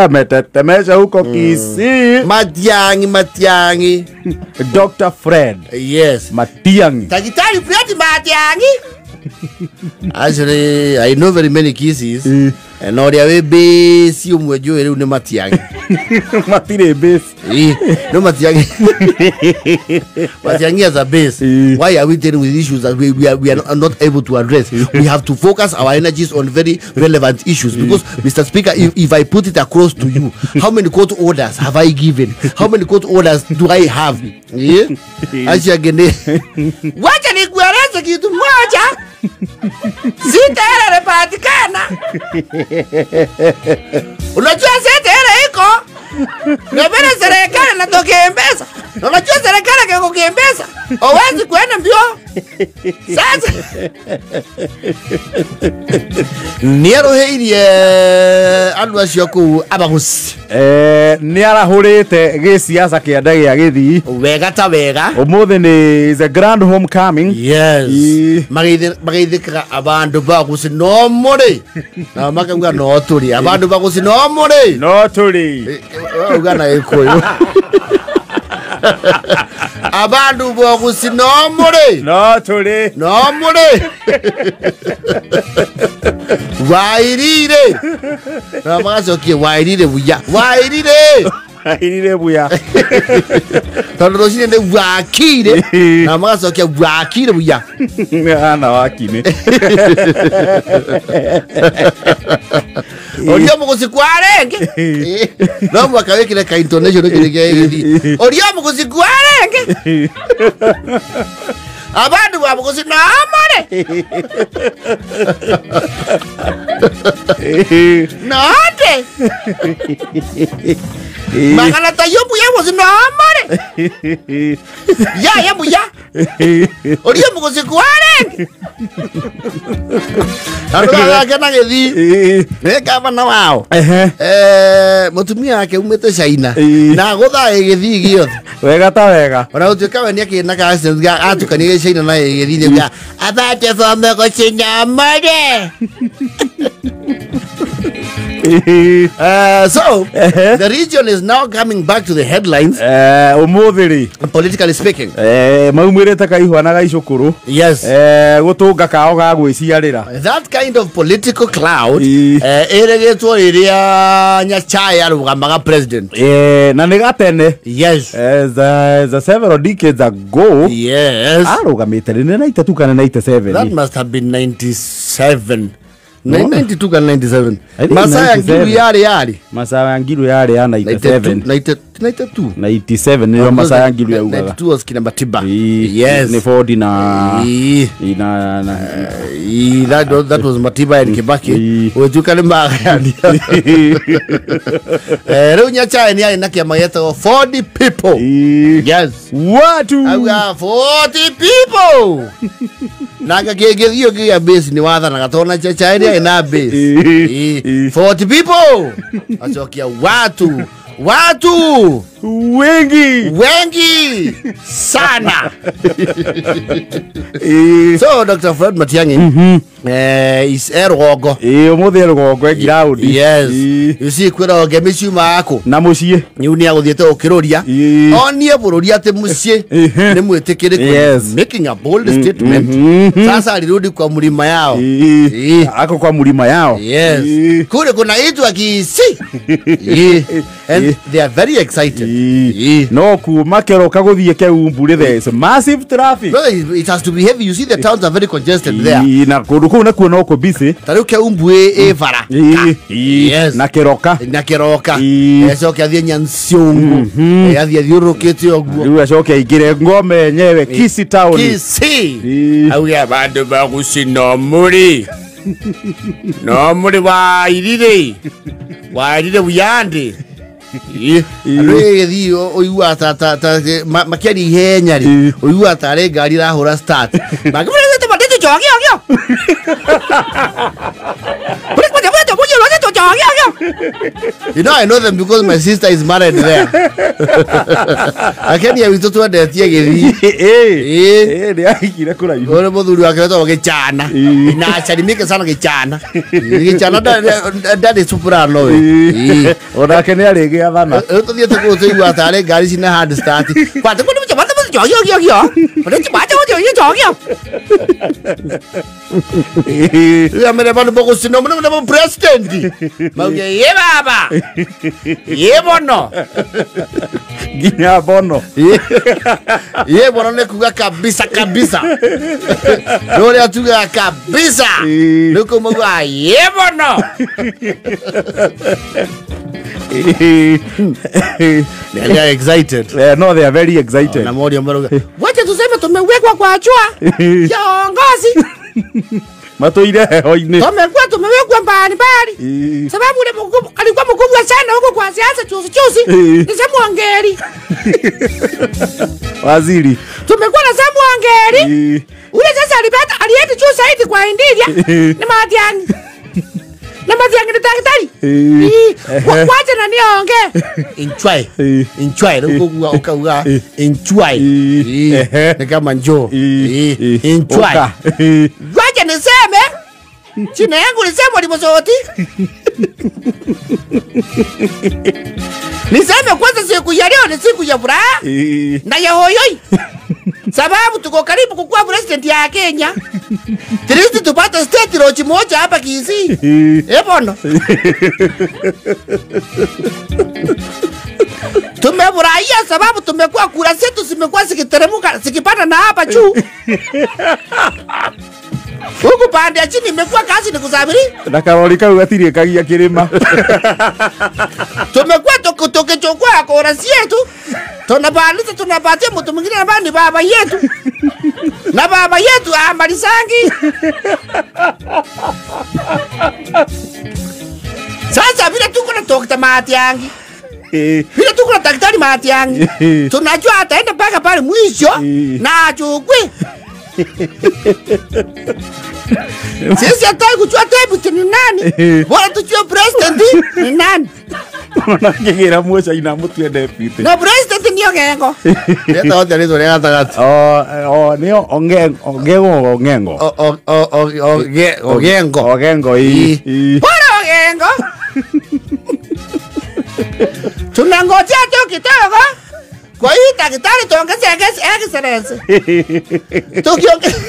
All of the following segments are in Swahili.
Ametetemesha huko Kisii. Matiangi. Dr. Fred. Yes. Matiangi. Daktari Fred Matiangi. Actually, I know very many Kisis. And now they are base umwe jo ere une Matiangi. Matire base. No Matiangi. Matiangi as a base. Why are we dealing with issues that we are not able to address? We have to focus our energies on very relevant issues. Because, Mr. Speaker, if I put it across to you, how many court orders have I given? How many court orders do I have? Yeah? Wacha nikueleze kitu moja. Sita hela inapatikana. Unajua sita hela iko? Ngabele serikali inatokea M-Pesa. Unajua serikali kiko M-Pesa. Hawezi kuenda mbio. Sasa niaro heirie andu acio ku abagusi. Niara hurite gisiasa kianda gia Githii. Wega ta wega. Umuthi ni the grand homecoming. Yes. Magithika abandu bagusi no muri. Na makauga no turi. Abandu bagusi no muri. No turi. Ugana ikoyo. Abandu bagusi no muri. No turi. No muri. Wairire. Na magacokie wairire buya. Wairire buya. Tondu rucine ni wakire. Na magacokia wakire buya. Ana wakine. Orio mugusi kwarenge. No mwaka wekire ka intonation kirige Githii. Orio mugusi kwarenge. Abandu bamugusi no amore. Note. Magana tayo buya mugusi no amore. Ya buya. Orio mugusi kwarenge. Aruga kana Githii. Gavana wao. Mutumia wake umete China. Na gutha Githii giothe. Wega ta wega. Ona utuka we niaki na ka atukanie China na Githii ni abate fome ko China mode. So the region is now coming back to the headlines. Umuthiri. Politically speaking. Maumire ka ihwana ga icukuru. Yes. Gutunga kao ga gwiciarira. That kind of political cloud eregetwo iria Nyachaya arugamaga president. Na ni gatene. Yes. The several decades ago. Yes. Arugamite ni 92 kana 97. That must have been 97. 92 kana 97. Masaya ngiru yari. Masaya ngiru yari ya 97. 97 ndio Masaya ngiru ya ugaga. 92 was kina Matiba. Yes. Ni Ford na that was Matiba and Kibaki. Wejukale magani. Leo Nyachaya ni na kiama yetu 40 people. Yes. Watu. 40 people. Naga hiyo kia base ni wadha na katona Nyachaya ina base. 40 people. Achokia watu wengi sana. So Dr. Fred Matiangi is erogo. Umuthi erogo ground. Yes. You see kwira gemisi mako na mucie ni unia guthiete ukiruria onie bururi ate mucie ni mwitikire making a bold statement. Sasa alirudi kwa mlima yao. Ako kwa mlima yao. Yes. Kule kuna itu akisi. And they are very excited. No kuma keroka guthie keumbu there is massive traffic. Well, it has to be heavy. You see the towns are very congested there. Na kuruku na kuona uko busy. Tariu keumbu evara. Yes. Na keroka. Ecoka athie Nyansiongo. Athie thiurukite oguo. Riu acoke igire ngome yenyewe Kisii town. Kisii. Auya bandu bagusi no muri. No muri wairire buyande. Githii oigua ta makiari ihenya ri oigua ta re ngari rahura start magimurete matete chogio You know, I know them because my sister is married there. I can't hear with to the theory. They are here. Ore moduru akato gechana. Na chali mike sana gechana. Gechana that is super low. Ora kene arege avana. To the to go to atare gari sina hard start. Kwa to ko chama to yo. Ore chama to yo. Ya mere bano boko sino mo president. Mauge ye baba. Ye bono. Ginya bono. Ye bono ne kuga kabisa. Dole atuga kabisa. Nuko mo ye bono. They are excited. No, they are very excited. Na mori mbaro. Wacha tuseme tumewekwa kwa chua. Kiongozi. Matoire hoine. Tumewekwa mbali. Sababu ule mkubwa alikuwa mkubwa sana huko kwa siasa chuzi. Ni Samu Wangeri. Waziri. Tumekuwa na Samu Wangeri. Ule sasa alienda juu zaidi kwa India. Ni Matiang'i. Na Matiang'i ni daktari. Wacha na nionge. Inchwai. Nuko uka inchwai. Ni kama njoo. Inchwai. Wacha niseme. China yangu niseme limozoti. Niseme kwanza siku ya leo ni siku ya furaha. Na ya hoyoi. Sababu tuko karibu kukuwa president ya Kenya. Trisi tupata state rochi moja hapa Kisii. Bono. Tumefurahia sababu tumekuwa kura zetu zimekuwa zikiteremuka zikipanda na hapa juu. Huku pande ya chini imekuwa kazi ni kusafiri. Na karolika ugatiri kagia kirima. Tumekuwa tukichukua kura yetu. Tunapatia mtu mwingine ambaye ni baba yetu. Na baba yetu amalisangi. Sasa vile tuko na Dr. Matiang'i. Vile tuko na daktari Matiang'i. Tunajua ataenda mpaka pale mwisho na achukue. Sisi hataki kujua deputy ni nani. Bora tujue president ni nani. Wanangegera mmoja ina mtu ya deputy. No president ni Ogengo. Ndio wote alizo leo hata. Ni Ogengo hii. Bora Ogengo. Tunangojea tu kidogo. Kwa hiyo daktari tuongeze excellence. Tukiongeza.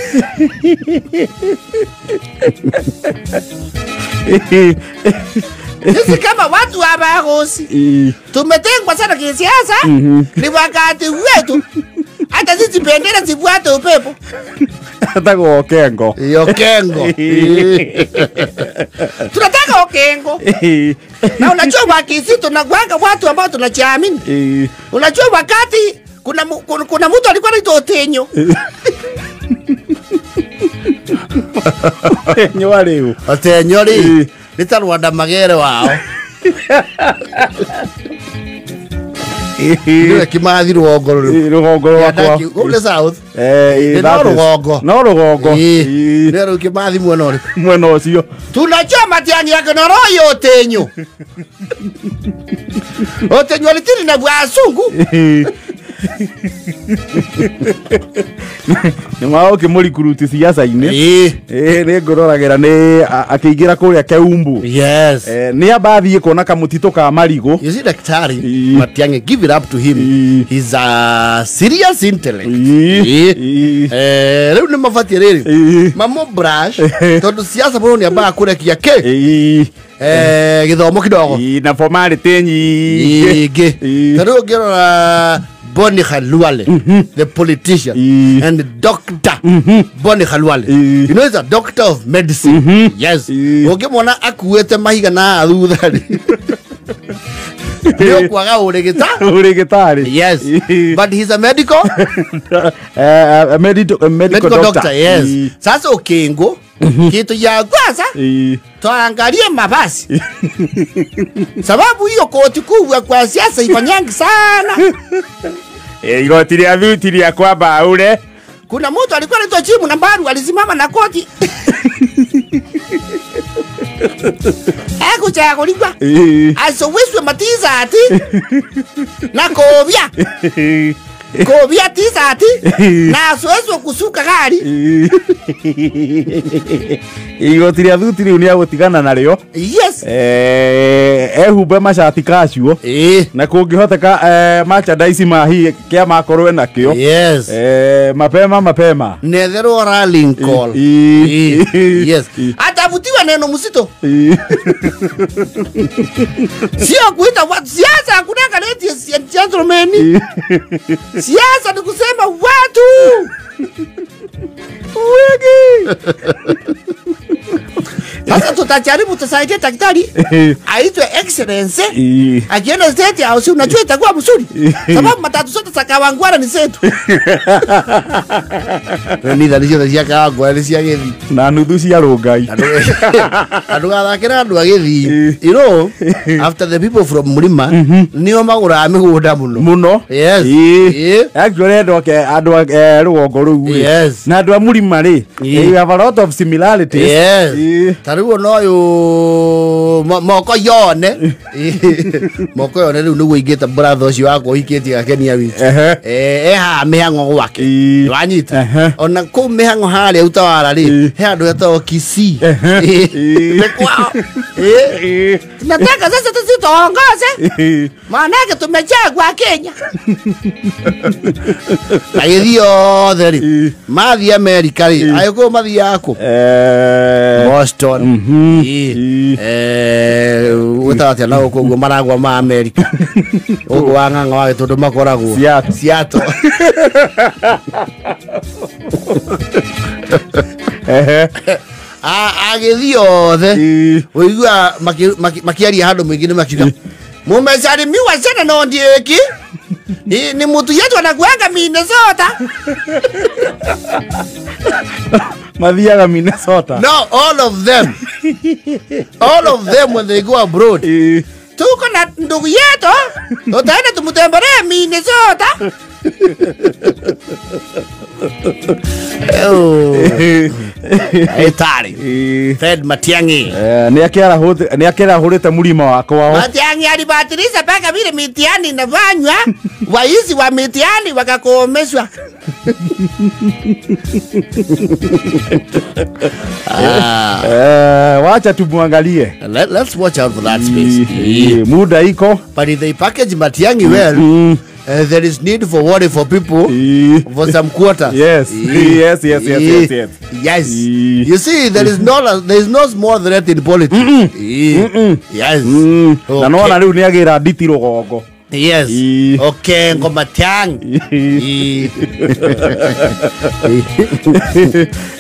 Sisi kama watu wa Bagosi tumetengwa sana kisiasa. Ni wakati wetu. Hata sisi bendera zifuate upepo. Hata kwa Okengo. Tunataka Okengo. Na unajua wakisi tunakuanga watu ambao tunajiamini. Unajua wakati kuna mtu alikuwa anaitwa Otenyo. Otenyo ali nitarwanda magere wao. Ndio Kimathi rugongo wakwa. Ule south. No rugongo. Ndio Kimathi mwena ucio. Tunajua Matiang'i yake na roho Otenyo. Otenyo alitiri na bwasungu. Ni mao kimurikuruti siasa-ini. Ni ngororagera ni akiingira kuria Keumbu. Yes. Ni abathie kuona kamutito ka marigo. You see daktari Matiang'i, give it up to him. He's a serious intellect. Leo ni mafati riri. Mamo brush. Tondu siasa bono ni aba kuria kiake. Githomo kidogo. Na formality nyingi. Tondu ngirora Boni Khalwale, the politician, and Dr. Boni Khalwale. You know, he's a doctor of medicine. Yes. Okay, mwana akuete mahiga na athutha. Leo kwaga uregitari. Yes. But he's a medical medical doctor. Yes. Sasa Okengo kitu ya kwanza tuangalie mabasi. Sababu hiyo koti kubwa kwa siasa ifanyangi sana. Igoti ria viti ria kwamba ule. Kuna mtu alikuwa anaitwa Chimu na Mbaru alisimama na koti. Kuchagulika. Asoweswe matiza ati. Na kovya. Kovya tiza ati. Na asoweswe kusuka gari. Igotiri athutiri unia gutigana nario. Yes. Ehumbe macati kacio. Na kungihoteka merchandise mahi kia makorwe nakio. Yes. Mapema. Netherwo rallying call. Yes. Atavutiwa neno mzito. Sio kuita watu siasa, hakuna ladies and gentlemen. Siasa ni kusema watu wengi. Sasa tutajaribu tusaidia daktari aitwe excellence. Akienda state house unajua itakuwa mzuri. Sababu matatu zote za Kawangware ni zetu. Ni dalio ya Kawangware cia Githi. Na nuthu cia Rungai. Adugathakira andu a Githi. You know, after the people from Murima, nio magura migunda muno. Yes. Actually andu rugongo ru. Yes. Na andu a Murima ri, they have a lot of similarities. Yes. Tariwo noyo moko yone. Moko yone riu nigu ingita brother ucio wako ikitie gakenia witu. Ha mihango gwake. Wanyita. Ona ku mihango haria utawara ri, he andu etwo Kisii. Kwao. Nataka sasa tusitongoze. Maana yake tumechagua Kenya. Ayedio theri. Mathi America ri. Ayuko mathi yako. Boston. Utatia na uko maragwa ma America. Ugo wanganga wa tondu makoragwo. Seattle. Agithio the. Uigua makiaria handu mwingine makiga. Mumesalimiwa sana na ndieki. Ni mtu yetu anakuanga Minnesota. Mathiaga Minnesota. No, all of them. All of them when they go abroad. Tuko na ndugu yetu. Utaenda tumutembelee Minnesota. Etari. Fred Matiang'i. Ni akera hurite murima wako wao. Matiang'i alibatilisha paka vile mitihani inafanywa. Waizi wa mitihani wakakomeshwa. Wacha tumuangalie. Let's watch out for that space. Muda iko. But if they package Matiang'i well, there is need for worry for people for some quarters. Yes. Yes. Yes. You see, there is no small threat in politics. Yes. Na nona riu ni agira nditi rugongo. Yes. Okay, Matiang'i.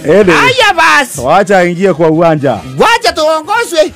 Aya basi. Wacha ingie kwa uwanja. Wacha tuongozwe.